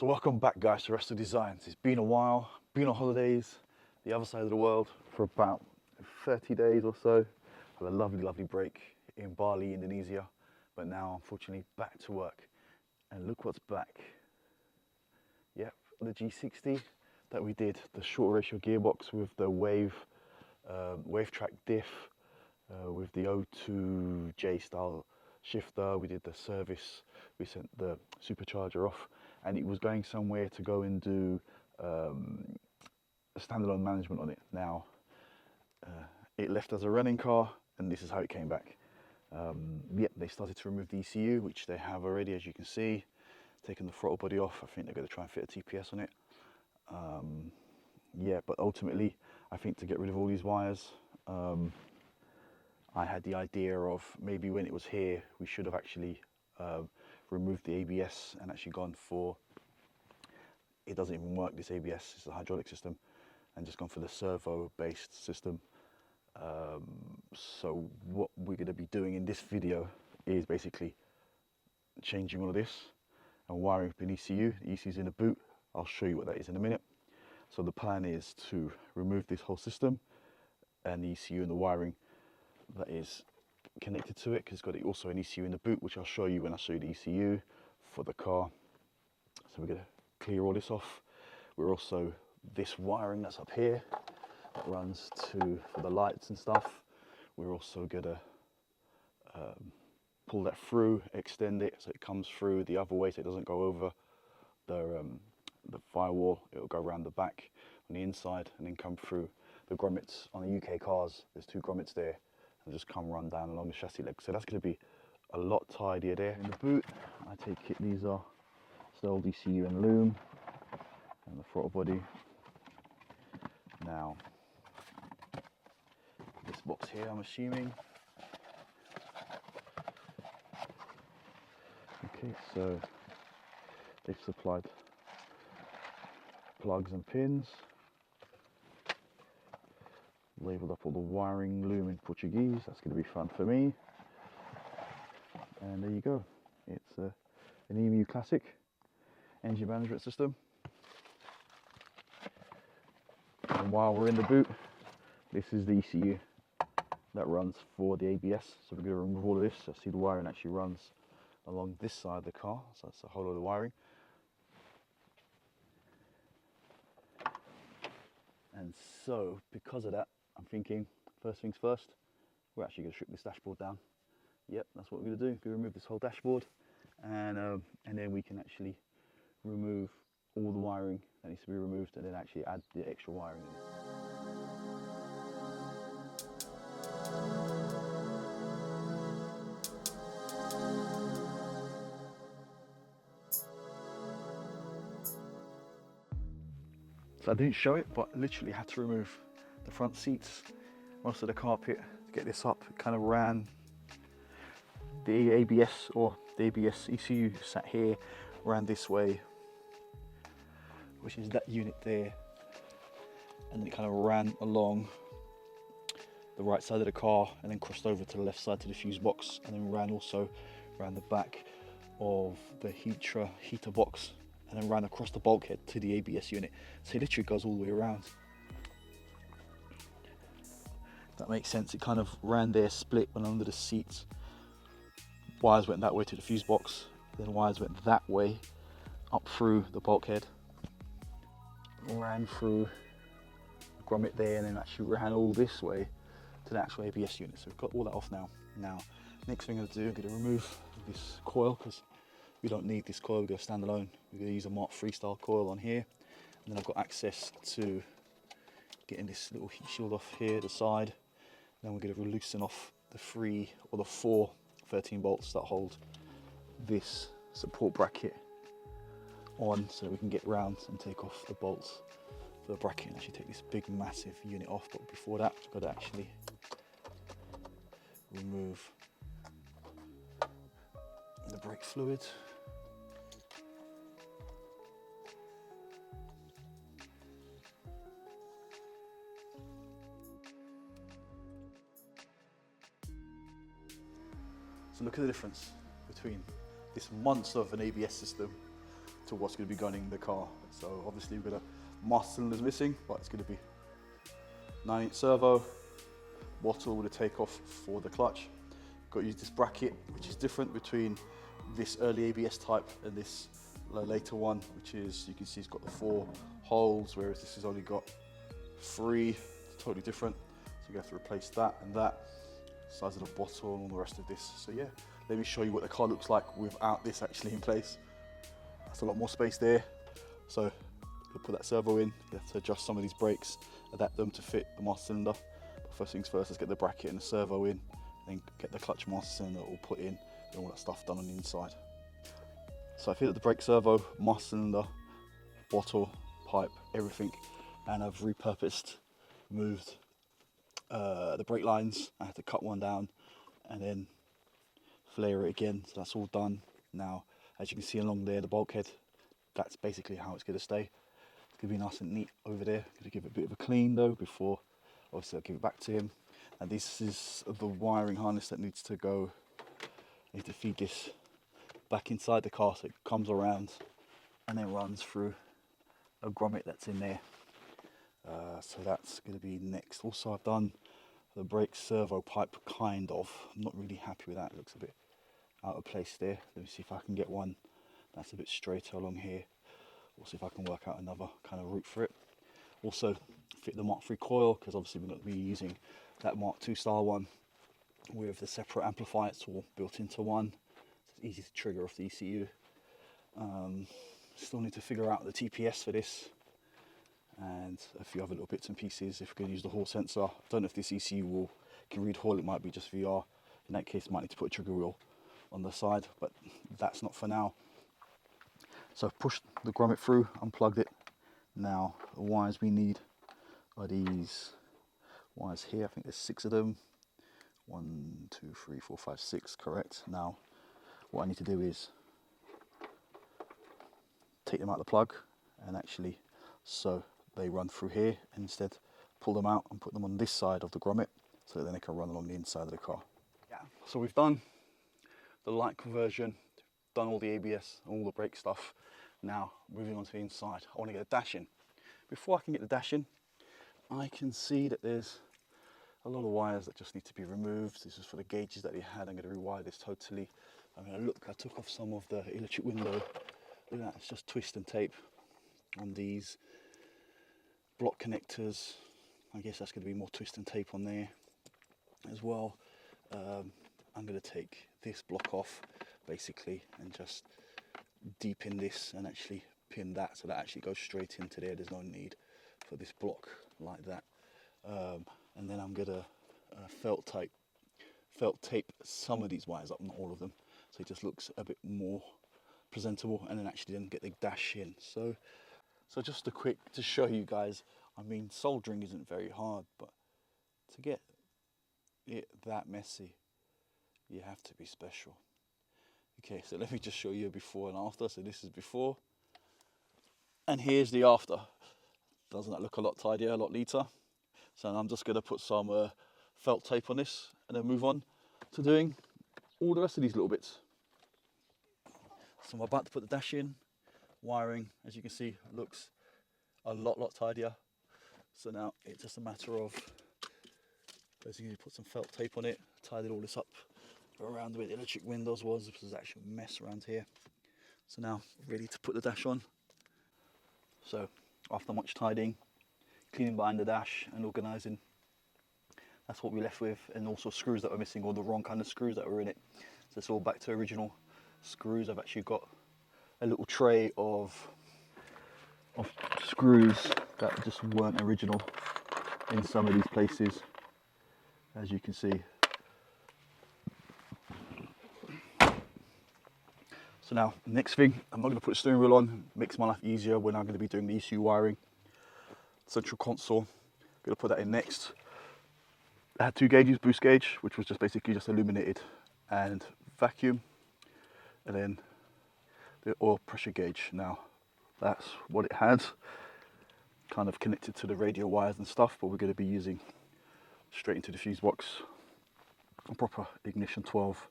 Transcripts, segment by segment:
So welcome back, guys, to Resto Designs. It's been a while, been on holidays, the other side of the world for about 30 days or so. Had a lovely break in Bali, Indonesia, but now unfortunately back to work. And look what's back. Yep, the G60 that we did, the short ratio gearbox with the wave track diff, with the O2J style shifter. We did the service, we sent the supercharger off, and it was going somewhere to go and do a standalone management on it. Now it left as a running car, and this is how it came back. Yep, they started to remove the ECU, which they have already, as you can see. Taken the throttle body off. I think they're going to try and fit a TPS on it. Yeah, but ultimately I think to get rid of all these wires, I had the idea of maybe when it was here we should have actually removed the ABS and actually gone for, it doesn't even work, this ABS, it's a hydraulic system, and just gone for the servo based system. So what we're going to be doing in this video is basically changing all of this and wiring up an ECU. The ECU is in the boot. I'll show you what that is in a minute. So the plan is to remove this whole system and the ECU and the wiring that is connected to it, because it's got also an ECU in the boot, which I'll show you when I show you the ECU for the car. So we're going to clear all this off. We're also, this wiring that's up here that runs for the lights and stuff, we're also going to pull that through, extend it so it comes through the other way so it doesn't go over the firewall. It'll go around the back on the inside and then come through the grommets. On the UK cars, there's 2 grommets there, and just come run down along the chassis leg. So that's going to be a lot tidier there. In the boot, I take it these are the old ECU and loom and the throttle body. Now this box here, I'm assuming. Okay, so they've supplied plugs and pins, labelled up all the wiring, loom in Portuguese. That's going to be fun for me. And there you go. It's an EMU Classic engine management system. And while we're in the boot, this is the ECU that runs for the ABS. So we're going to remove all of this. So see the wiring actually runs along this side of the car. So that's a whole lot of wiring. And so because of that, I'm thinking first things first, we're actually going to strip this dashboard down. Yep, that's what we're going to do. We're going to remove this whole dashboard, and then we can actually remove all the wiring that needs to be removed, and then actually add the extra wiring in. So I didn't show it, but literally had to remove the front seats, most of the carpet to get this up. It kind of ran the ABS, or the ABS ECU sat here, ran this way, which is that unit there, and then it kind of ran along the right side of the car and then crossed over to the left side to the fuse box, and then ran also around the back of the heater box, and then ran across the bulkhead to the ABS unit. So it literally goes all the way around. That makes sense. It kind of ran there, split, went under the seats. Wires went that way to the fuse box, then wires went that way up through the bulkhead, ran through the grommet there, and then actually ran all this way to the actual ABS unit. So we've got all that off now. Now, next thing I'm going to do, I'm going to remove this coil, because we don't need this coil. We're going to stand alone. We're going to use a Mark III style coil on here, and then I've got access to getting this little heat shield off here at the side. Then we're going to loosen off the 3 or the 4 13 bolts that hold this support bracket on, so that we can get round and take off the bolts for the bracket and actually take this big massive unit off. But before that, we've got to actually remove the brake fluid. So look at the difference between this monster of an ABS system to what's going to be gunning the car. So obviously we've got a master cylinder's missing, but it's going to be 9-inch servo, bottle with a takeoff for the clutch. Got to use this bracket, which is different between this early ABS type and this later one, which is, you can see it's got the 4 holes, whereas this has only got 3. It's totally different. So you have to replace that and that, size of the bottle and all the rest of this. So yeah, let me show you what the car looks like without this actually in place. That's a lot more space there. So you'll put that servo in, you have to adjust some of these brakes, adapt them to fit the master cylinder. But first things first, let's get the bracket and the servo in, then get the clutch master cylinder all put in, and all that stuff done on the inside. So I fitted the brake servo, master cylinder, bottle, pipe, everything, and I've repurposed, moved the brake lines. I had to cut one down and then flare it again, so that's all done. Now, as you can see along there, the bulkhead, that's basically how it's going to stay. It's going to be nice and neat over there. Going to give it a bit of a clean though before, obviously I'll give it back to him. And this is the wiring harness that needs to go. I need to feed this back inside the car so it comes around and then runs through a grommet that's in there. So that's going to be next. Also, I've done the brake servo pipe, kind of. I'm not really happy with that. It looks a bit out of place there. Let me see if I can get one that's a bit straighter along here. We'll see if I can work out another kind of route for it. Also, fit the Mark III coil, because obviously we're going to be using that Mark II style one with the separate amplifier. It's all built into one. It's easy to trigger off the ECU. Still need to figure out the TPS for this and a few other little bits and pieces. If we're going to use the Hall sensor, I don't know if this ECU can read Hall, it might be just VR. In that case, might need to put a trigger wheel on the side, but that's not for now. So I've pushed the grommet through, unplugged it. Now the wires we need are these wires here. I think there's 6 of them. 1, 2, 3, 4, 5, 6, correct. Now what I need to do is take them out of the plug and actually, so they run through here, and instead pull them out and put them on this side of the grommet so that then they can run along the inside of the car. Yeah, so we've done the light conversion, done all the ABS, all the brake stuff. Now moving on to the inside, I want to get a dash in. Before I can get the dash in, I can see that there's a lot of wires that just need to be removed. This is for the gauges that they had. I'm going to rewire this totally. I'm going to look, I took off some of the electric window. Look at that, it's just twist and tape on these block connectors. I guess that's going to be more twist and tape on there as well. I'm going to take this block off basically and just deepen this and actually pin that so that actually goes straight into there. There's no need for this block like that. And then I'm going to felt tape some of these wires up, not all of them, so it just looks a bit more presentable, and then actually then get the dash in. So just a quick to show you guys, I mean, soldering isn't very hard, but to get it that messy, you have to be special. Okay, so let me just show you a before and after. So this is before, and here's the after. Doesn't that look a lot tidier, a lot neater? So I'm just going to put some felt tape on this and then move on to doing all the rest of these little bits. So I'm about to put the dash in. Wiring, as you can see, looks a lot tidier. So now it's just a matter of basically put some felt tape on it, tidied all this up around where the electric windows was. This was actually a mess around here. So now ready to put the dash on. So after much tidying, cleaning behind the dash and organising, that's what we're left with, and also screws that were missing, or the wrong kind of screws that were in it. So it's all back to original screws. I've actually got a little tray of screws that just weren't original in some of these places, as you can see. So now, next thing, I'm not going to put the steering wheel on, makes my life easier when I'm going to be doing the ECU wiring. Central console, going to put that in next. I had 2 gauges, boost gauge, which was just basically just illuminated, and vacuum, and then the oil pressure gauge. Now that's what it had, kind of connected to the radio wires and stuff, but we're going to be using straight into the fuse box, a proper ignition 12,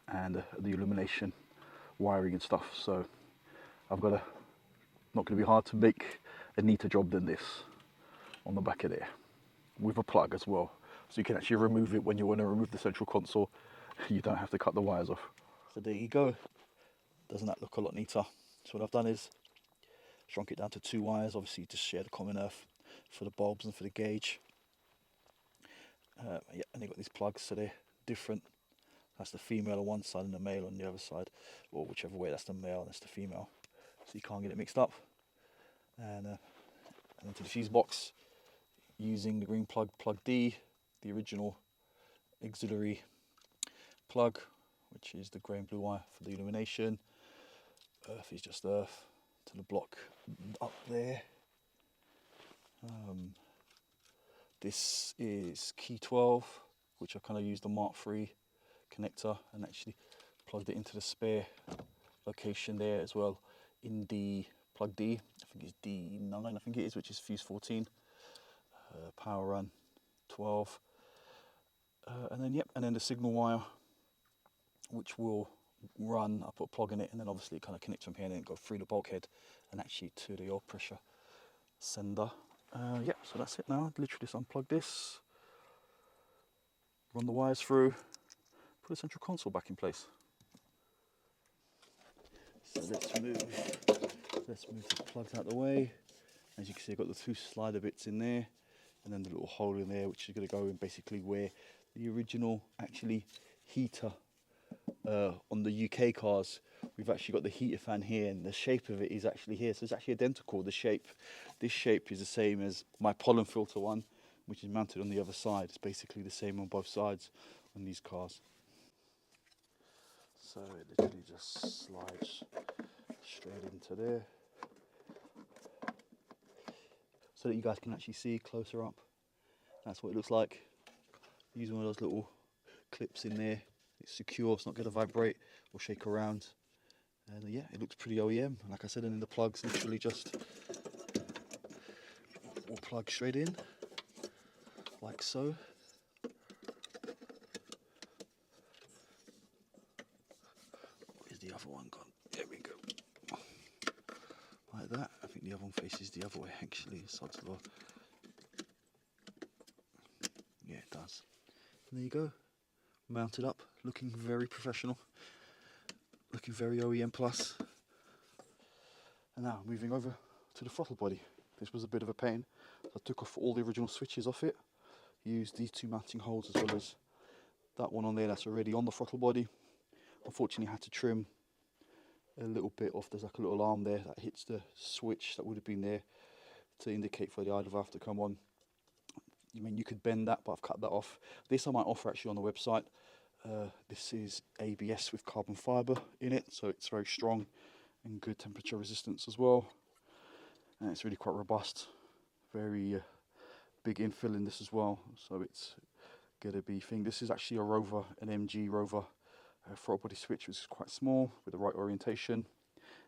and the illumination wiring and stuff. So I've got to Not going to be hard to make a neater job than this on the back of there, with a plug as well. So you can actually remove it when you want to remove the central console. You don't have to cut the wires off. So there you go. Doesn't that look a lot neater? So what I've done is shrunk it down to 2 wires, obviously to share the common earth for the bulbs and for the gauge. Yeah, and they've got these plugs, so they're different. That's the female on one side and the male on the other side, or whichever way. That's the male and that's the female, so you can't get it mixed up. And into the fuse box, using the green plug, plug D, the original auxiliary plug, which is the grey and blue wire for the illumination. Earth is just earth to the block up there. This is key 12, which I kind of used the Mark III connector and actually plugged it into the spare location there as well in the plug D. I think it's D9, I think it is, which is fuse 14. Power run 12. And then the signal wire, which will run, I put a plug in it, and then obviously it kind of connects from here and then go through the bulkhead and actually to the oil pressure sender. Yeah, so that's it now. Literally just unplug this, run the wires through, put the central console back in place. So let's move the plugs out of the way. As you can see, I've got the 2 slider bits in there, and then the little hole in there, which is going to go in basically where the original actually heater on the UK cars. We've actually got the heater fan here, and the shape of it is actually here, so it's actually identical. The shape, this shape is the same as my pollen filter one, which is mounted on the other side. It's basically the same on both sides on these cars. So it literally just slides straight into there, so that you guys can actually see closer up. That's what it looks like. Use one of those little clips in there. It's secure, it's not going to vibrate or shake around. And yeah, it looks pretty OEM. Like I said, and then the plugs literally just will plug straight in, like so. Where's the other one gone? There we go. Like that. I think the other one faces the other way actually. Sod's law. Yeah, it does. And there you go. Mounted up, looking very professional, looking very OEM plus. And now moving over to the throttle body. This was a bit of a pain. I took off all the original switches off it, used these 2 mounting holes as well as that one on there that's already on the throttle body. Unfortunately, I had to trim a little bit off. There's like a little arm there that hits the switch that would have been there to indicate for the idle valve to come on. I mean, you could bend that, but I've cut that off. This I might offer actually on the website. This is ABS with carbon fibre in it, so it's very strong and good temperature resistance as well. And it's really quite robust. Very big infill in this as well, so it's going to be thing. This is actually a Rover, an MG Rover throttle body switch, which is quite small with the right orientation.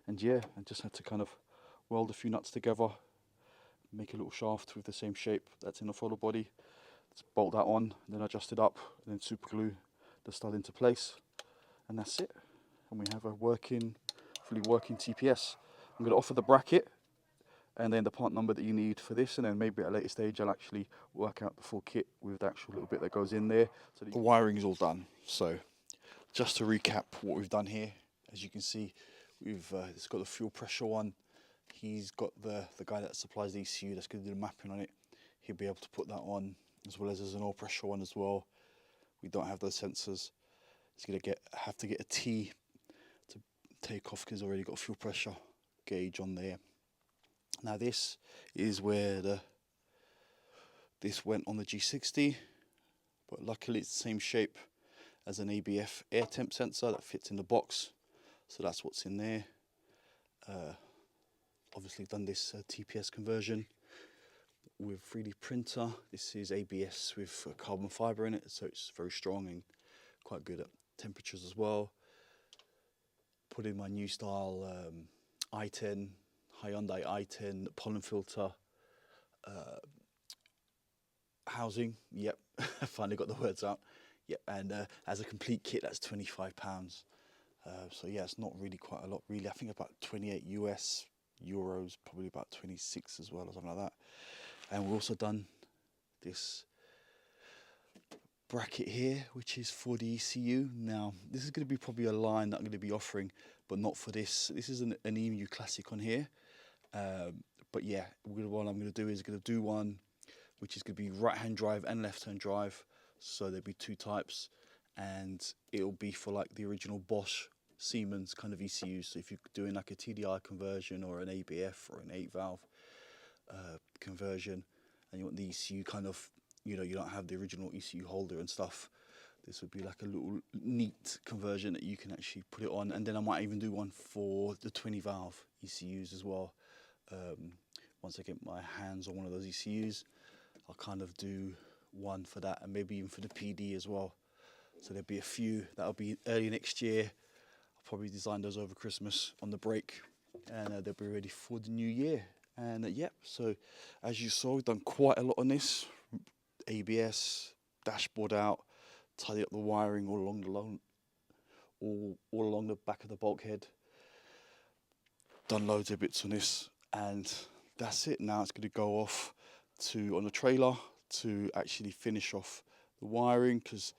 And yeah, I just had to kind of weld a few nuts together, make a little shaft with the same shape that's in the throttle body. Let's bolt that on, then adjust it up, and then super glue the stud into place, and that's it. And we have a fully working TPS. I'm going to offer the bracket and then the part number that you need for this, and then maybe at a later stage I'll actually work out the full kit with the actual little bit that goes in there. So the wiring is all done. So just to recap what we've done here, as you can see, it's got the fuel pressure one. He's got the guy that supplies the ECU that's going to do the mapping on it. He'll be able to put that on, as well as there's an oil pressure one as well. We don't have those sensors. He's going to have to get a T to take off because he's already got a fuel pressure gauge on there. Now this is where this went on the G60, but luckily it's the same shape as an ABF air temp sensor that fits in the box. So that's what's in there. Obviously done this TPS conversion with 3D printer. This is ABS with carbon fibre in it, so it's very strong and quite good at temperatures as well. Put in my new style i10, Hyundai i10 pollen filter housing. Yep, I finally got the words out. Yep, and as a complete kit, that's £25. So yeah, it's not really quite a lot, really. I think about 28 US, euros, probably about 26 as well or something like that. And we've also done this bracket here, which is for the ECU. Now, this is going to be probably a line that I'm going to be offering, but not for this. This is an EMU Classic on here. But yeah, what I'm going to do is going to do one which is going to be right-hand drive and left-hand drive. So there'll be two types, and it'll be for like the original Bosch Siemens kind of ECUs. So if you're doing like a TDI conversion or an ABF or an 8-valve conversion, and you want the ECU kind of, you know, you don't have the original ECU holder and stuff, this would be like a little neat conversion that you can actually put it on. And then I might even do one for the 20-valve ECUs as well. Once I get my hands on one of those ECUs, I'll kind of do one for that, and maybe even for the PD as well. So there'll be a few that'll be early next year. I'll probably design those over Christmas on the break, and they'll be ready for the new year. And yep, so as you saw, we've done quite a lot on this. ABS, dashboard out, tidy up the wiring all along the back of the bulkhead. Done loads of bits on this, and that's it. Now it's going to go off on the trailer to actually finish off the wiring, because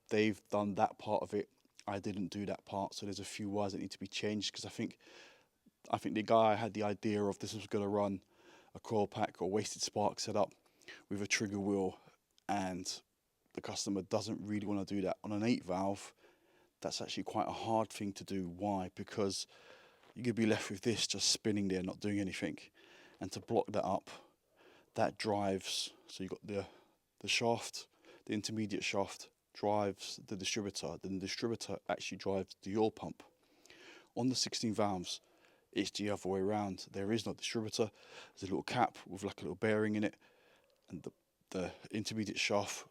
they've done that part of it. I didn't do that part, so there's a few wires that need to be changed, because I think the guy had the idea of this was going to run a coil pack or wasted spark setup with a trigger wheel, and the customer doesn't really want to do that on an 8-valve. That's actually quite a hard thing to do. Why? Because you could be left with this just spinning there, not doing anything. And to block that up, that drives, so you've got the shaft, the intermediate shaft drives the distributor, then the distributor actually drives the oil pump. On the 16 valves, it's the other way around. There is no distributor. There's a little cap with like a little bearing in it, and the intermediate shaft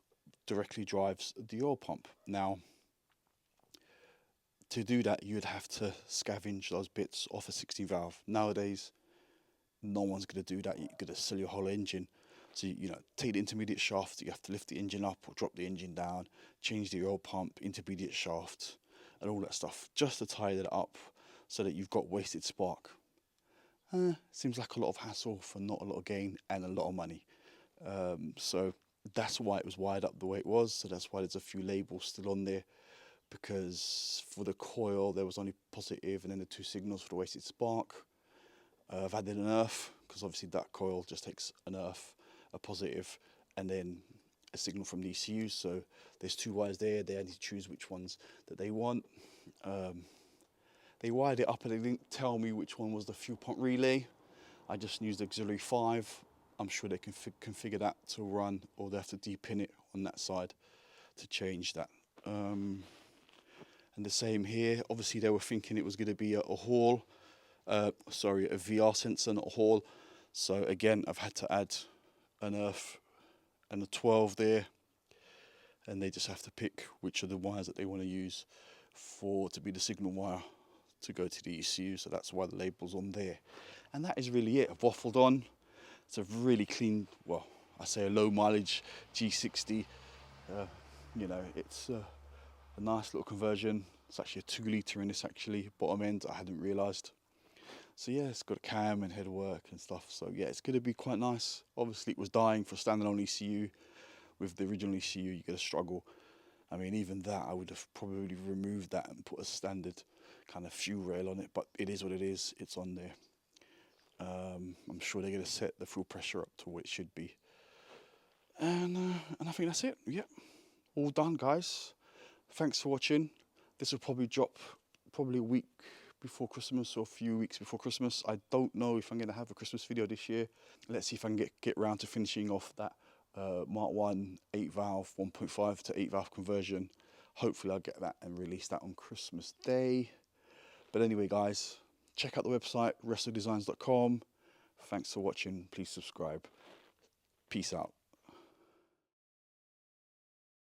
directly drives the oil pump. Now, to do that, you'd have to scavenge those bits off a 16 valve. Nowadays, no one's going to do that. You're going to sell your whole engine. So, you know, take the intermediate shaft, you have to lift the engine up or drop the engine down, change the oil pump, intermediate shaft, and all that stuff, just to tie that up so that you've got wasted spark. Seems like a lot of hassle for not a lot of gain and a lot of money. So that's why it was wired up the way it was. So that's why there's a few labels still on there, because for the coil there was only positive and then the two signals for the wasted spark. I've added an earth, because obviously that coil just takes an earth, a positive, and then a signal from the ECU. So there's two wires there. They need to choose which ones that they want. They wired it up and they didn't tell me which one was the fuel pump relay. I just used auxiliary 5. I'm sure they can configure that to run, or they have to depin it on that side to change that. And the same here. Obviously they were thinking it was going to be a Hall. A VR sensor, not a Hall. So again, I've had to add an earth and a 12 there, and they just have to pick which of the wires that they want to use to be the signal wire to go to the ECU. So that's why the label's on there. And that is really it. I've waffled on. It's a really clean, well, I say a low mileage G60. You know, it's a nice little conversion. It's actually a 2-litre in this, actually, bottom end. I hadn't realised. So yeah, it's got a cam and headwork and stuff. So yeah, it's going to be quite nice. Obviously, it was dying for standalone ECU. With the original ECU, you're going to struggle. I mean, even that, I would have probably removed that and put a standard kind of fuel rail on it. But it is what it is. It's on there. I'm sure they're going to set the fuel pressure up to what it should be. And I think that's it. Yep, all done, guys. Thanks for watching. This will probably drop a week before Christmas or a few weeks before Christmas. I don't know if I'm going to have a Christmas video this year. Let's see if I can get around to finishing off that Mark 1 8-valve 1.5 to 8-valve conversion. Hopefully I'll get that and release that on Christmas Day. But anyway, guys, check out the website, wrestledesigns.com. Thanks for watching. Please subscribe. Peace out.